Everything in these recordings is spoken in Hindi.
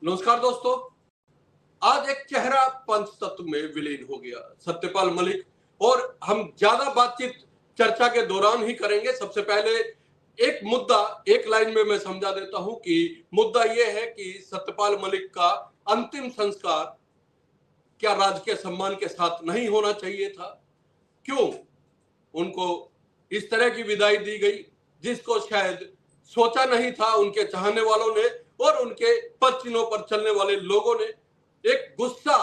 नमस्कार दोस्तों। आज एक चेहरा पंचतत्व में विलीन हो गया, सत्यपाल मलिक। और हम ज्यादा बातचीत चर्चा के दौरान ही करेंगे। सबसे पहले एक मुद्दा एक लाइन में मैं समझा देता हूं कि मुद्दा यह है कि सत्यपाल मलिक का अंतिम संस्कार क्या राजकीय सम्मान के साथ नहीं होना चाहिए था? क्यों उनको इस तरह की विदाई दी गई जिसको शायद सोचा नहीं था उनके चाहने वालों ने और उनके पद चिन्हों पर चलने वाले लोगों ने। एक गुस्सा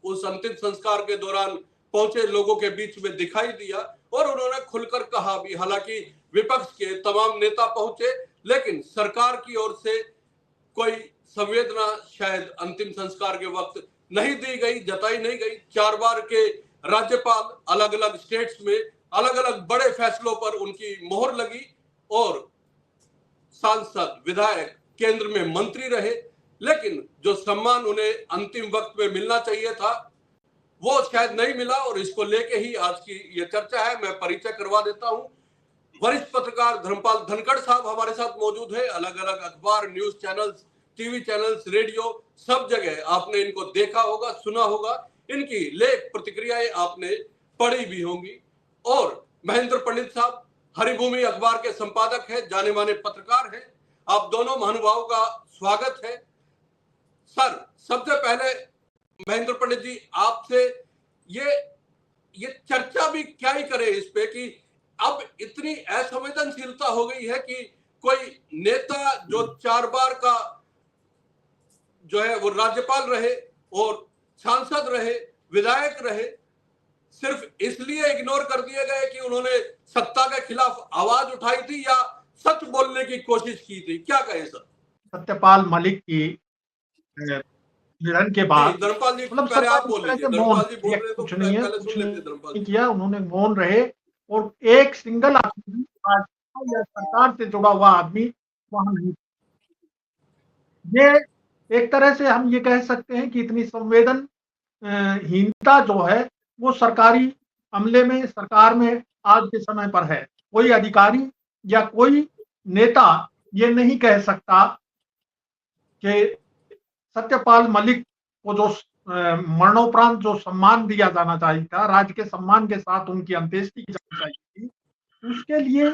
उस अंतिम संस्कार के दौरान पहुंचे लोगों के बीच में दिखाई दिया और उन्होंने खुलकर कहा भी। हालांकि विपक्ष के तमाम नेता पहुंचे लेकिन सरकार की ओर से कोई संवेदना शायद अंतिम संस्कार के वक्त नहीं दी गई, जताई नहीं गई। 4 बार के राज्यपाल अलग अलग स्टेट्स में अलग अलग बड़े फैसलों पर उनकी मोहर लगी और सांसद विधायक केंद्र में मंत्री रहे, लेकिन जो सम्मान उन्हें अंतिम वक्त में मिलना चाहिए था वो शायद नहीं मिला। और इसको लेके ही आज की ये चर्चा है। मैं परिचय करवा देता हूं। वरिष्ठ पत्रकार धर्मपाल धनखड़ साहब हमारे साथ मौजूद है। अलग अलग अखबार, news channels, TV channels, radio, सब जगह आपने इनको देखा होगा, सुना होगा। इनकी लेख प्रतिक्रियाएं आपने पढ़ी भी होंगी। और महेंद्र पंडित साहब हरिभूमि अखबार के संपादक हैं, जाने माने पत्रकार हैं। आप दोनों महानुभावों का स्वागत है। सर, सबसे पहले महेंद्र पंडित जी आपसे ये चर्चा भी क्या ही करे इस पे कि अब इतनी असंवेदनशीलता हो गई है कि कोई नेता जो 4 बार का जो है वो राज्यपाल रहे और सांसद रहे, विधायक रहे, सिर्फ इसलिए इग्नोर कर दिए गए कि उन्होंने सत्ता के खिलाफ आवाज उठाई थी या सच बोलने की कोशिश की थी। क्या कहे सर? सत्यपाल मलिक की निधन के बाद धर्मपाल जी मतलब पहले आप बोल सरकार लीजिए। मौन, धर्मपाल जी बोल रहे तो कुछ नहीं है, पहले कुछ सुन लेते धर्मपाल नहीं जी। किया उन्होंने, मौन रहे। और एक सिंगल आदमी या सरकार से जुड़ा हुआ आदमी वहां नहीं। ये एक तरह से हम ये कह सकते हैं कि इतनी संवेदन हीनता जो है वो सरकारी अमले में, सरकार में आज के समय पर है। कोई अधिकारी या कोई नेता ये नहीं कह सकता कि सत्यपाल मलिक को जो मरणोपरांत जो सम्मान दिया जाना चाहिए था, राज्य के सम्मान के साथ उनकी अंत्येष्टि की जानी चाहिए थी, उसके लिए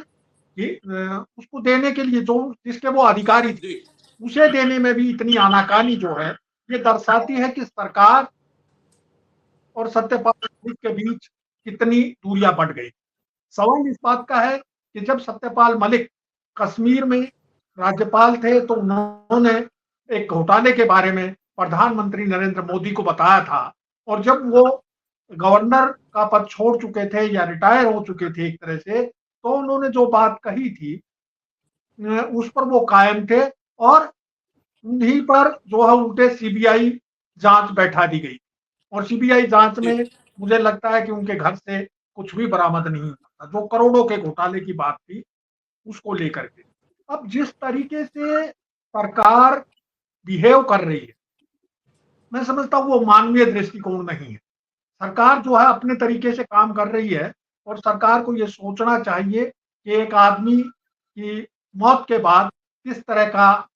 उसको देने के लिए जो जिसके वो अधिकारी थे उसे देने में भी इतनी आनाकानी जो है ये दर्शाती है कि सरकार और सत्यपाल मलिक के बीच कितनी दूरियां बढ़ गई। सवाल इस बात का है कि जब सत्यपाल मलिक कश्मीर में राज्यपाल थे तो उन्होंने एक घोटाले के बारे में प्रधानमंत्री नरेंद्र मोदी को बताया था। और जब वो गवर्नर का पद छोड़ चुके थे या रिटायर हो चुके थे एक तरह से, तो उन्होंने जो बात कही थी उस पर वो कायम थे और उन्हीं पर जो है उल्टे सीबीआई जांच बैठा दी गई। और सीबीआई जांच में मुझे लगता है कि उनके घर से कुछ भी बरामद नहीं हुआ, जो करोड़ों के घोटाले की बात थी उसको लेकर के। अब जिस तरीके से सरकार बिहेव कर रही है, मैं समझता हूँ वो मानवीय दृष्टिकोण नहीं है। सरकार जो है अपने तरीके से काम कर रही है और सरकार को ये सोचना चाहिए कि एक आदमी की मौत के बाद किस तरह का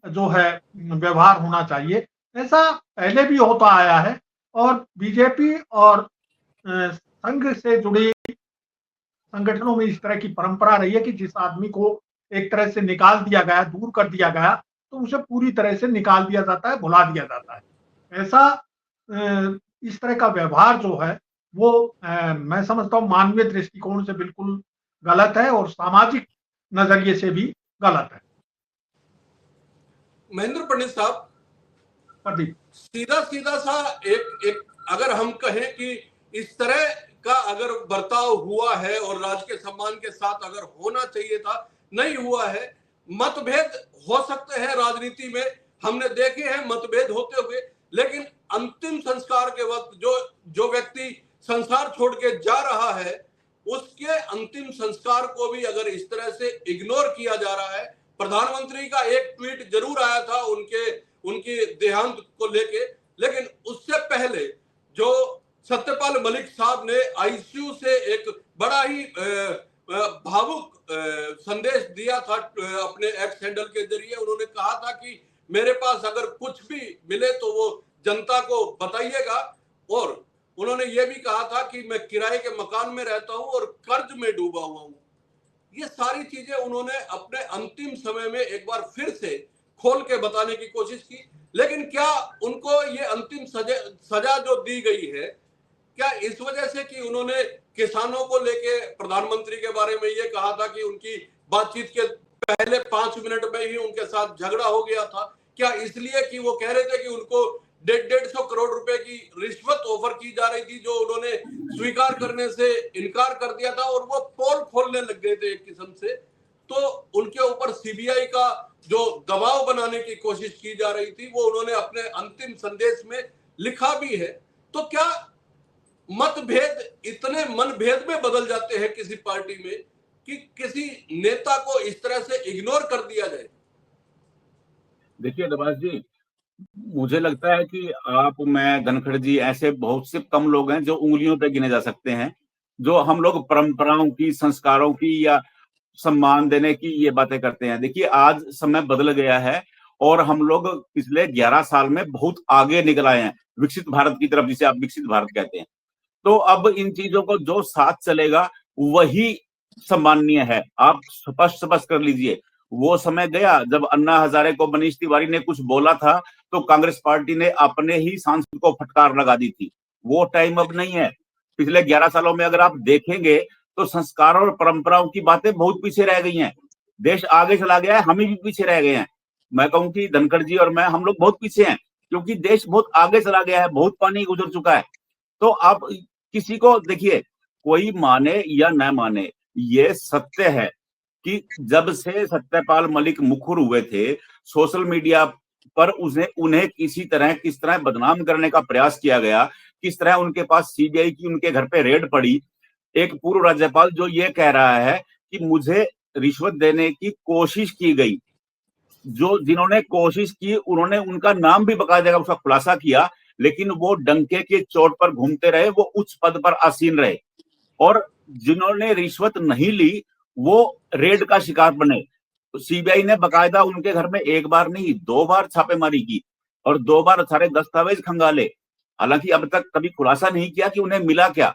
जो है व्यवहार होना चाहिए। ऐसा पहले भी होता आया है और बीजेपी और संघ से जुड़ी संगठनों में इस तरह की परंपरा रही है कि जिस आदमी को एक तरह से निकाल दिया गया, दूर कर दिया गया, तो उसे पूरी तरह से निकाल दिया जाता है, भुला दिया जाता है। ऐसा इस तरह का व्यवहार जो है वो मैं समझता हूँ मानवीय दृष्टिकोण से बिल्कुल गलत है और सामाजिक नजरिए से भी गलत है। महेंद्र पंडित साहब, सीधा सीधा सा एक अगर हम कहें कि इस तरह का अगर बर्ताव हुआ है और राज्य के सम्मान के साथ अगर होना चाहिए था, नहीं हुआ है। मतभेद हो सकते हैं राजनीति में, हमने देखे हैं मतभेद होते हुए, लेकिन अंतिम संस्कार के वक्त जो व्यक्ति संसार छोड़ के जा रहा है उसके अंतिम संस्कार को भी अगर इस तरह से इग्नोर किया जा रहा है। प्रधानमंत्री का एक ट्वीट जरूर आया था उनकी देहांत को लेके, लेकिन उससे पहले जो सत्यपाल मलिक साहब ने आईसीयू से एक बड़ा ही भावुक संदेश दिया था अपने एक्स हैंडल के जरिए। उन्होंने कहा था कि मेरे पास अगर कुछ भी मिले तो वो जनता को बताइएगा। और उन्होंने ये भी कहा था कि मैं किराए के मकान में रहता हूं और कर्ज में डूबा हुआ हूं। ये सारी चीजें उन्होंने अपने अंतिम समय में एक बार फिर से खोल के बताने की कोशिश की। लेकिन क्या उनको ये अंतिम सजा जो दी गई है, क्या इस वजह से कि उन्होंने किसानों को लेके प्रधानमंत्री के बारे में ये कहा था कि उनकी बातचीत के पहले 5 मिनट में ही उनके साथ झगड़ा हो गया था, क्या इसलिए कि वो कह रहे थे कि उनको 150 करोड़ रुपए की रिश्वत ऑफर की जा रही थी, जो उन्होंने स्वीकार करने से इनकार कर दिया था और वो पोल खोलने लग गए थे एक किस्म से। तो उनके ऊपर सीबीआई का जो दबाव बनाने की कोशिश की जा रही थी वो उन्होंने अपने अंतिम संदेश में लिखा भी है। तो क्या मतभेद इतने मनभेद में बदल जाते हैं किसी पार्टी में कि किसी नेता को इस तरह से इग्नोर कर दिया जाए? देखिए नवाज जी, मुझे लगता है कि आप, मैं, धनखड़ जी, ऐसे बहुत से कम लोग हैं जो उंगलियों पे गिने जा सकते हैं, जो हम लोग परंपराओं की, संस्कारों की या सम्मान देने की ये बातें करते हैं। देखिए आज समय बदल गया है और हम लोग पिछले 11 साल में बहुत आगे निकल आए हैं विकसित भारत की तरफ, जिसे आप विकसित भारत कहते हैं। तो अब इन चीजों को जो साथ चलेगा वही सम्माननीय है। आप स्पष्ट स्पष्ट कर लीजिए, वो समय गया जब अन्ना हजारे को मनीष तिवारी ने कुछ बोला था तो कांग्रेस पार्टी ने अपने ही सांसद को फटकार लगा दी थी। वो टाइम अब नहीं है। पिछले 11 सालों में अगर आप देखेंगे तो संस्कार और परंपराओं की बातें बहुत पीछे रह गई हैं। देश आगे चला गया है, हम ही भी पीछे रह गए हैं। मैं कहूं कि धनखड़ जी और मैं, हम लोग बहुत पीछे हैं क्योंकि देश बहुत आगे चला गया है, बहुत पानी गुजर चुका है। तो आप किसी को देखिए, कोई माने या न माने, ये सत्य है कि जब से सत्यपाल मलिक मुखर हुए थे, सोशल मीडिया पर उन्हें किस तरह बदनाम करने का प्रयास किया गया, किस तरह उनके पास सीबीआई की उनके घर पे रेड पड़ी। एक पूर्व राज्यपाल जो ये कह रहा है कि मुझे रिश्वत देने की कोशिश की गई, जो जिन्होंने कोशिश की उन्होंने उनका नाम भी बकायदा उसका खुलासा किया, लेकिन वो डंके के चोट पर घूमते रहे, वो उच्च पद पर आसीन रहे। और जिन्होंने रिश्वत नहीं ली वो रेड का शिकार बने। तो सीबीआई ने बकायदा उनके घर में एक बार नहीं 2 बार छापेमारी की और 2 बार सारे दस्तावेज खंगाले। हालांकि अब तक कभी खुलासा नहीं किया कि उन्हें मिला क्या।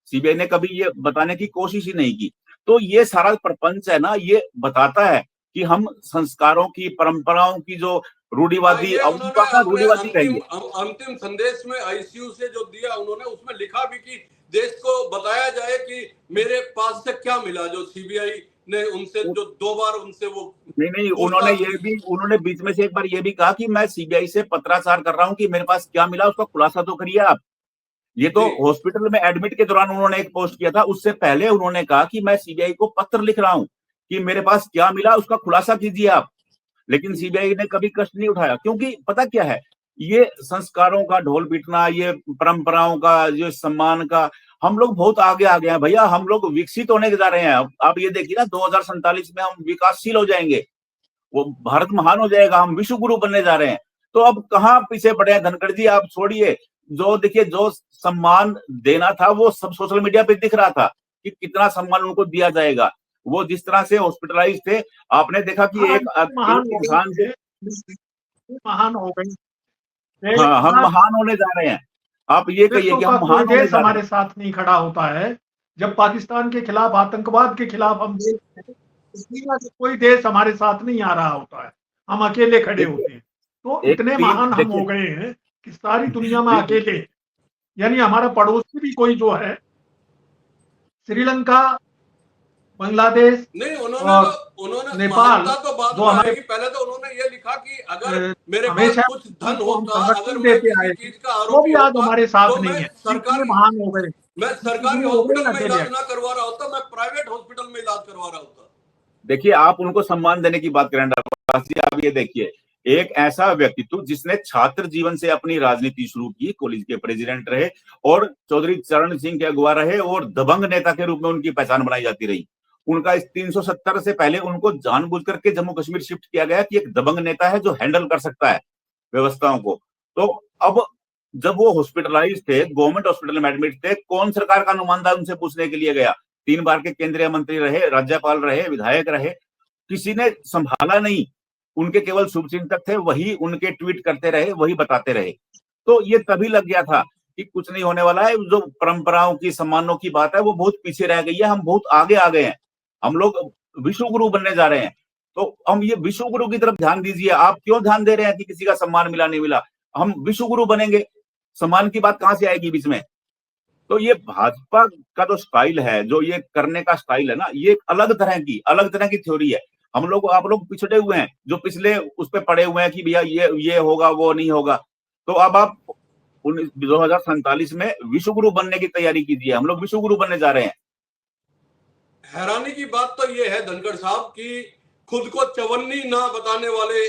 सीबीआई ने कभी ये बताने की कोशिश ही नहीं की। तो ये सारा प्रपंच है ना, ये बताता है कि हम संस्कारों की, परंपराओं की जो रूढ़िवादी रूढ़िवादी रहेंगे। अंतिम संदेश में आईसीयू से जो दिया उन्होंने, उसमें लिखा भी कि देश को बताया जाए कि मेरे पास से क्या मिला, जो सीबीआई ने उनसे जो 2 बार उनसे वो नहीं, उन्होंने बीच में से एक बार ये भी कहा कि मैं सीबीआई से पत्राचार कर रहा हूं कि मेरे पास क्या मिला उसका खुलासा तो करिए आप। ये तो हॉस्पिटल में एडमिट के दौरान उन्होंने एक पोस्ट किया था, उससे पहले उन्होंने कहा कि मैं सीबीआई को पत्र लिख रहा हूं कि मेरे पास क्या मिला उसका खुलासा कीजिए आप। लेकिन सीबीआई ने कभी कष्ट नहीं उठाया, क्योंकि पता क्या है, ये संस्कारों का ढोल पीटना, ये परंपराओं का, ये सम्मान का, हम लोग बहुत आगे आ गए हैं भैया। हम लोग विकसित होने जा रहे हैं। आप ये देखिए ना, 2047 में हम विकासशील हो जाएंगे, वो भारत महान हो जाएगा, हम विश्व गुरु बनने जा रहे हैं। तो अब कहाँ पीछे पड़े हैं धनखड़ जी, आप छोड़िए। जो देखिए, जो सम्मान देना था वो सब सोशल मीडिया पे दिख रहा था कि कितना सम्मान उनको दिया जाएगा। वो जिस तरह से हॉस्पिटलाइज थे, आपने देखा कि एक इंसान से महान हो गए। हाँ, हम महान होने जा रहे हैं। आप ये कहिए कि हम महान होने जा रहे हैं। हमारे साथ नहीं खड़ा होता है। जब पाकिस्तान के खिलाफ, आतंकवाद के खिलाफ हम कोई देश हमारे साथ नहीं आ रहा होता है, हम अकेले खड़े होते हैं। तो इतने महान हम हो गए हैं कि सारी दुनिया में अकेले, यानी हमारा पड़ोसी भी कोई जो है, श्रीलंका, बांग्लादेश नहीं, उन्होंने नेपाल, तो बात जो हमारे पहले तो उन्होंने ये लिखा कि अगर मेरे पास कुछ धन होता, अगर मैं किसी चीज का आरोपी होता, हमारे साथ तो नहीं है। सरकारी महान हो गए, मैं सरकारी हॉस्पिटल में इलाज ना करवा रहा होता, मैं प्राइवेट हॉस्पिटल में इलाज करवा रहा होता। देखिए, आप उनको सम्मान देने की बात करें आप ये देखिए, एक ऐसा व्यक्तित्व जिसने छात्र जीवन से अपनी राजनीति शुरू की, कॉलेज के प्रेसिडेंट रहे और चौधरी चरण सिंह के अगुवा रहे और दबंग नेता के रूप में उनकी पहचान बनाई जाती रही। उनका इस 370 से पहले उनको जानबूझ करके जम्मू कश्मीर शिफ्ट किया गया कि एक दबंग नेता है जो हैंडल कर सकता है व्यवस्थाओं को। तो अब जब वो हॉस्पिटलाइज थे, गवर्नमेंट हॉस्पिटल में एडमिट थे, कौन सरकार का नुमाइंदा उनसे पूछने के लिए गया? 3 बार के केंद्रीय मंत्री रहे, राज्यपाल रहे, विधायक रहे, किसी ने संभाला नहीं। उनके केवल शुभचिंतक थे, वही उनके ट्वीट करते रहे, वही बताते रहे। तो ये तभी लग गया था कि कुछ नहीं होने वाला है, जो परंपराओं की सम्मानों की बात है वो बहुत पीछे रह गई है, हम बहुत आगे आ गए हैं, हम लोग विश्व गुरु बनने जा रहे हैं। तो हम ये विश्व गुरु की तरफ ध्यान दीजिए, आप क्यों ध्यान दे रहे हैं कि किसी का सम्मान मिला नहीं मिला? हम विश्व गुरु बनेंगे, सम्मान की बात कहां से आएगी बीच में? तो ये भाजपा का जो स्टाइल है, जो ये करने का स्टाइल है ना, ये अलग तरह की थ्योरी है। हम लोग, आप लोग पिछड़े हुए हैं, जो पिछले उस पे पड़े हुए हैं कि भैया ये होगा वो नहीं होगा। तो अब आप 2047 में विश्व गुरु बनने की तैयारी कीजिए, हम लोग विश्व गुरु बनने जा रहे हैं। हैरानी की बात तो ये है धनखड़ साहब कि खुद को चवन्नी ना बताने वाले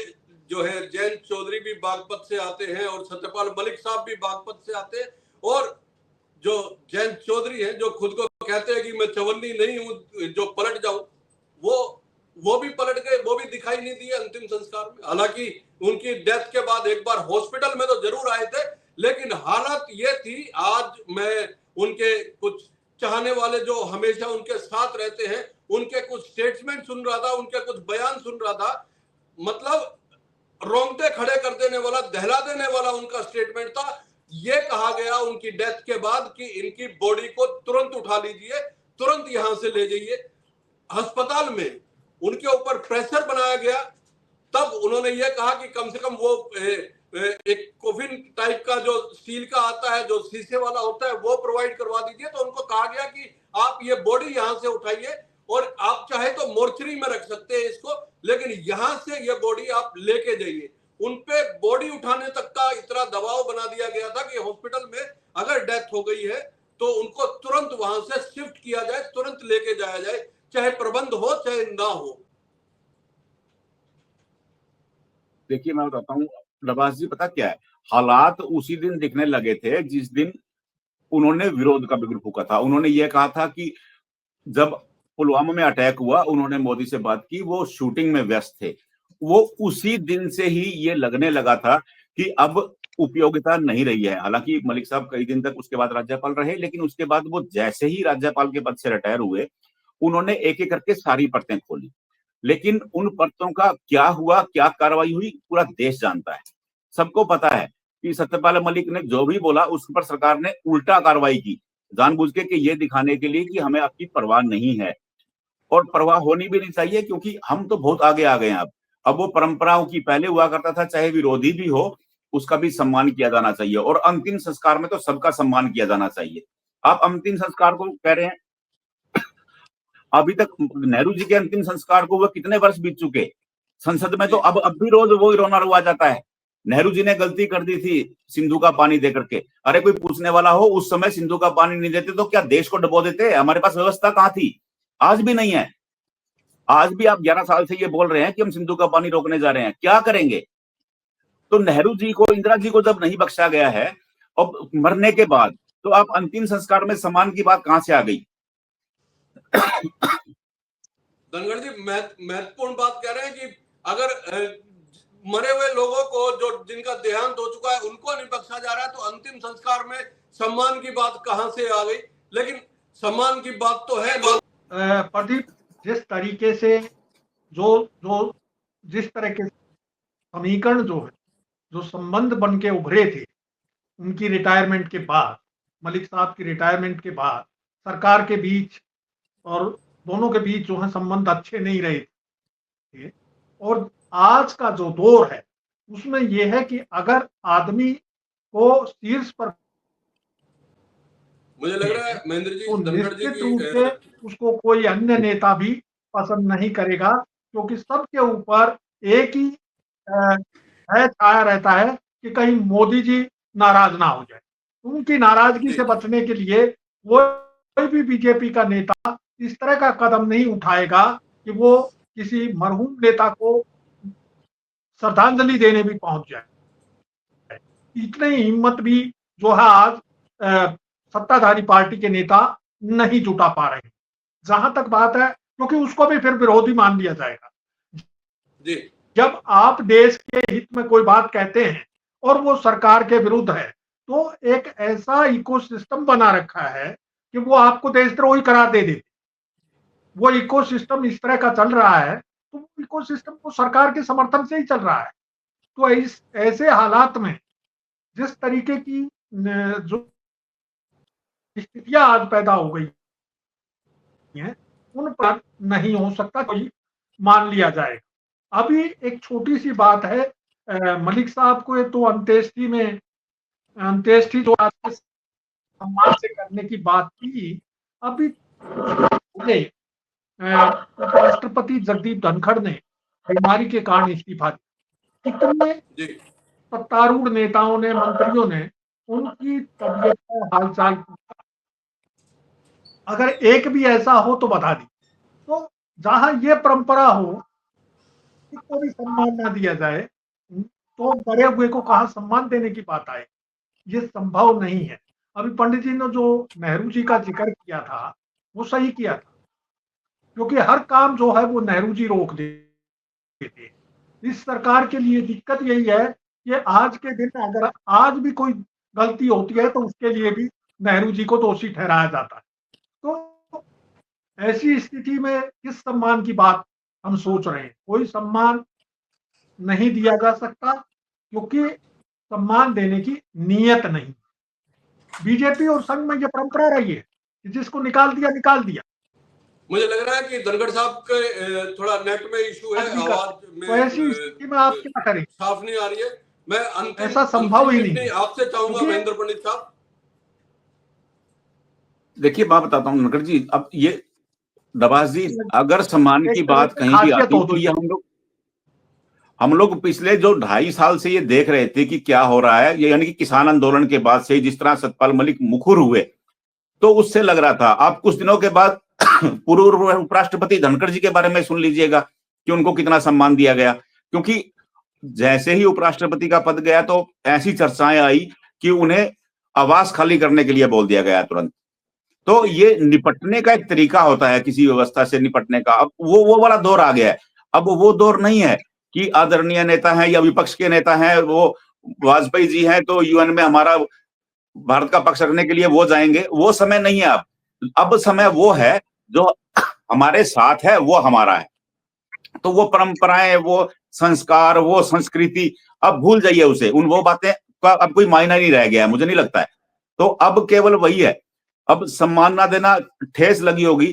जो है जयंत चौधरी भी बागपत से आते हैं और सत्यपाल मलिक साहब भी बागपत से आते हैं, और जो जयंत चौधरी हैं जो खुद को कहते हैं कि मैं चवन्नी नहीं हूं जो पलट जाऊं, वो भी पलट गए, वो भी दिखाई नहीं दिए अंतिम संस्कार में। हालांकि उनकी डेथ के बाद एक बार हॉस्पिटल में तो जरूर आए थे, लेकिन हालत ये थी, आज मैं उनके कुछ चाहने वाले जो हमेशा उनके साथ रहते हैं उनके कुछ स्टेटमेंट सुन रहा था, उनके कुछ बयान सुन रहा था, मतलब रोंगटे खड़े कर देने वाला, दहला देने वाला उनका स्टेटमेंट था। ये कहा गया उनकी डेथ के बाद कि इनकी बॉडी को तुरंत उठा लीजिए, तुरंत यहां से ले जाइए। अस्पताल में उनके ऊपर प्रेशर बनाया गया, तब उन्होंने ये कहा कि कम से कम वो एक कोफिन टाइप का जो स्टील का आता है, जो शीशे वाला होता है, वो प्रोवाइड करवा दीजिए। तो उनको कहा गया कि आप ये बॉडी यहां से उठाइए और आप चाहे तो मोर्चरी में रख सकते हैं इसको, लेकिन यहां से ये बॉडी आप लेके जाइए। उनपे बॉडी उठाने तक का इतना दबाव बना दिया गया था कि हॉस्पिटल में अगर डेथ हो गई है तो उनको तुरंत वहां से शिफ्ट किया जाए, तुरंत लेके जाया जाए, चाहे प्रबंध हो चाहे ना हो। देखिए मैं बताता हूँ नवाज जी, पता क्या है, हालात उसी दिन दिखने लगे थे जिस दिन उन्होंने विरोध का बिगुल फूका था। उन्होंने ये कहा था कि जब पुलवामा में अटैक हुआ, उन्होंने मोदी से बात की, वो शूटिंग में व्यस्त थे। वो उसी दिन से ही ये लगने लगा था कि अब उपयोगिता नहीं रही है। हालांकि मलिक साहब कई दिन तक उसके बाद राज्यपाल रहे, लेकिन उसके बाद वो जैसे ही राज्यपाल के पद से रिटायर हुए, उन्होंने एक एक करके सारी परतें खोली। लेकिन उन परतों का क्या हुआ, क्या कार्रवाई हुई, पूरा देश जानता है। सबको पता है कि सत्यपाल मलिक ने जो भी बोला उस पर सरकार ने उल्टा कार्रवाई की, जानबूझ के, कि ये दिखाने के लिए कि हमें आपकी परवाह नहीं है। और परवाह होनी भी नहीं चाहिए, क्योंकि हम तो बहुत आगे आ गए हैं। अब वो परंपराओं की पहले हुआ करता था, चाहे विरोधी भी हो उसका भी सम्मान किया जाना चाहिए, और अंतिम संस्कार में तो सबका सम्मान किया जाना चाहिए। आप अंतिम संस्कार को कह रहे हैं, अभी तक नेहरू जी के अंतिम संस्कार को वो कितने वर्ष बीत चुके, संसद में तो अब भी रोज वो रोना रुआ जाता है। नेहरू जी ने गलती कर दी थी सिंधु का पानी देकर के। अरे कोई पूछने वाला हो, उस समय सिंधु का पानी नहीं देते तो क्या देश को डुबो देते? हमारे पास व्यवस्था कहां थी? आज भी नहीं है। आज भी आप 11 साल से ये बोल रहे हैं कि हम सिंधु का पानी रोकने जा रहे हैं, क्या करेंगे? तो नेहरू जी को, इंदिरा जी को जब नहीं बख्शा गया है अब मरने के बाद, तो आप अंतिम संस्कार में सम्मान की बात कहां से आ गई? धनखड़ जी महत्वपूर्ण बात कह रहे हैं कि अगर मरे हुए लोगों को, जो जिनका देहांत हो चुका है, उनको नहीं बख्शा जा रहा है, तो अंतिम संस्कार में सम्मान की बात कहां से आ गई? लेकिन सम्मान की बात तो है। प्रदीप, जिस तरीके से जिस तरह के समीकरण जो संबंध बन के उभरे थे उनकी रिटायरमेंट के बाद, मलिक साहब की रिटायरमेंट के बाद, सरकार के बीच और दोनों के बीच जो है संबंध अच्छे नहीं रहे थे। और आज का जो दौर है उसमें यह है कि अगर आदमी को शीर्ष पर, मुझे लग रहा है महेंद्र जी, तो धनखड़ जी निश्चित रूप से उसको कोई अन्य नेता भी पसंद नहीं करेगा, क्योंकि सबके ऊपर एक ही है छाया रहता है कि कहीं मोदी जी नाराज ना हो जाए। उनकी नाराजगी से बचने के लिए कोई भी बीजेपी का नेता इस तरह का कदम नहीं उठाएगा कि वो किसी मरहूम नेता को श्रद्धांजलि देने भी पहुंच जाए। इतनी हिम्मत भी जो है आज सत्ताधारी पार्टी के नेता नहीं जुटा पा रहे। जहां तक बात है, क्योंकि उसको भी फिर विरोधी मान लिया जाएगा। जी, जब आप देश के हित में कोई बात कहते हैं और वो सरकार के विरुद्ध है, तो एक ऐसा इकोसिस्टम बना रखा है कि वो आपको देशद्रोही करार दे देते। वो इकोसिस्टम इस तरह का चल रहा है, तो इकोसिस्टम तो सरकार के समर्थन से ही चल रहा है। तो ऐसे हालात में जिस तरीके की जो स्थितियां आज पैदा हो गई हैं, उन पर नहीं हो सकता कोई मान लिया जाएगा। अभी एक छोटी सी बात है, मलिक साहब को तो अंत्येष्टि जो आज सम्मान से करने की बात की। अभी पहले उपराष्ट्रपति जगदीप धनखड़ ने बीमारी के कारण इस्तीफा दिया। कितने सत्तारूढ़ नेताओं ने, मंत्रियों ने उनकी तबीयत का हालचाल पूछा। अगर एक भी ऐसा हो तो बता दी। तो जहां ये परंपरा हो कि को भी सम्मान ना दिया जाए, तो बड़े हुए को कहां सम्मान देने की बात आए, ये संभव नहीं है। अभी पंडित जी ने जो नेहरू जी का जिक्र किया था वो सही किया था, क्योंकि हर काम जो है वो नेहरू जी रोक देते थे। इस सरकार के लिए दिक्कत यही है कि आज के दिन अगर आज भी कोई गलती होती है तो उसके लिए भी नेहरू जी को दोषी ठहराया जाता है। तो ऐसी स्थिति में किस सम्मान की बात हम सोच रहे हैं? कोई सम्मान नहीं दिया जा सकता, क्योंकि सम्मान देने की नीयत नहीं। बीजेपी और संघ में ये परंपरा रही है कि जिसको निकाल दिया। मुझे लग रहा है कि धनखड़ साहब के थोड़ा नेट में इशू है, आवाज में तो ऐसी स्थिति में आप क्या करें? साफ नहीं आ रही है। मैं अंतिम ऐसा संभव ही नहीं आपसे चाहूंगा महेंद्र पंडित साहब। देखिए मैं बताता हूँ धनखड़ जी, अब ये दबास जी, अगर सम्मान की बात कहीं भी आती तो ये हम लोग पिछले जो 2.5 साल से ये देख रहे थे कि क्या हो रहा है, ये यानी कि किसान आंदोलन के बाद से जिस तरह सतपाल मलिक मुखर हुए, तो उससे लग रहा था। आप कुछ दिनों के बाद पूर्व उपराष्ट्रपति धनखड़ जी के बारे में सुन लीजिएगा कि उनको कितना सम्मान दिया गया, क्योंकि जैसे ही उपराष्ट्रपति का पद गया तो ऐसी चर्चाएं आई कि उन्हें आवास खाली करने के लिए बोल दिया गया तुरंत। तो ये निपटने का एक तरीका होता है किसी व्यवस्था से निपटने का। अब वो वाला दौर आ गया है। अब वो दौर नहीं है कि आदरणीय नेता हैं या विपक्ष के नेता हैं, वो वाजपेयी जी हैं तो यूएन में हमारा भारत का पक्ष रखने के लिए वो जाएंगे, वो समय नहीं है। अब समय वो है जो हमारे साथ है, वो हमारा है। तो वो परंपराएं, वो संस्कार, वो संस्कृति अब भूल जाइए उसे, वो बातें का अब कोई मायना नहीं रह गया है, मुझे नहीं लगता है। तो अब केवल वही है। अब सम्मान ना देना, ठेस लगी होगी,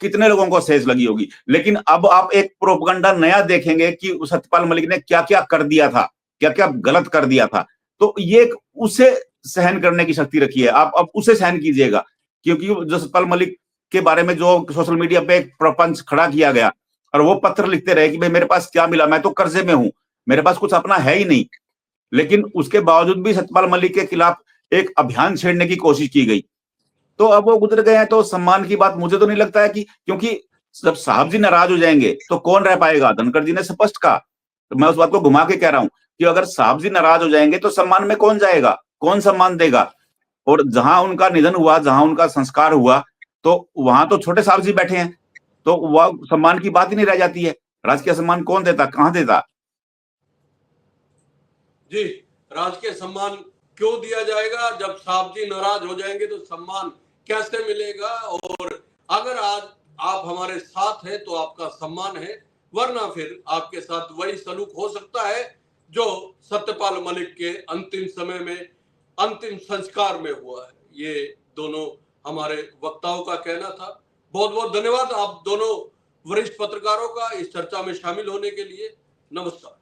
कितने लोगों को ठेस लगी होगी, लेकिन अब आप एक प्रोपगंडा नया देखेंगे कि सत्यपाल मलिक ने क्या क्या कर दिया था, क्या क्या गलत कर दिया था। तो ये उसे सहन करने की शक्ति रखी है, आप अब उसे सहन कीजिएगा। क्योंकि जो सत्यपाल मलिक के बारे में जो सोशल मीडिया पे एक प्रपंच खड़ा किया गया और वो पत्र लिखते रहे कि भाई मेरे पास क्या मिला, मैं तो कर्जे में हूं, मेरे पास कुछ अपना है ही नहीं, लेकिन उसके बावजूद भी सत्यपाल मलिक के खिलाफ एक अभियान छेड़ने की कोशिश की गई। तो अब वो गुजर गए हैं, तो सम्मान की बात मुझे तो नहीं लगता है कि, क्योंकि जब साहब जी नाराज हो जाएंगे तो कौन रह पाएगा। धनखड़ जी ने स्पष्ट कहा, तो मैं उस बात को घुमा के कह रहा हूं कि अगर साहब जी नाराज हो जाएंगे तो सम्मान में कौन जाएगा, कौन सम्मान देगा। और जहां उनका निधन हुआ, जहां उनका संस्कार हुआ, तो वहां तो छोटे साहब जी बैठे हैं, तो वह सम्मान की बात ही नहीं रह जाती है। राजकीय सम्मान कौन देता, कहां देता? जी, राजकीय सम्मान क्यों दिया जाएगा? जब साहब जी नाराज हो जाएंगे तो सम्मान कैसे मिलेगा? और अगर आज आप हमारे साथ हैं तो आपका सम्मान है, वरना फिर आपके साथ वही सलूक हो सकता है जो सत्यपाल मलिक के अंतिम समय में, अंतिम संस्कार में हुआ है। ये दोनों हमारे वक्ताओं का कहना था। बहुत बहुत धन्यवाद आप दोनों वरिष्ठ पत्रकारों का इस चर्चा में शामिल होने के लिए। नमस्कार।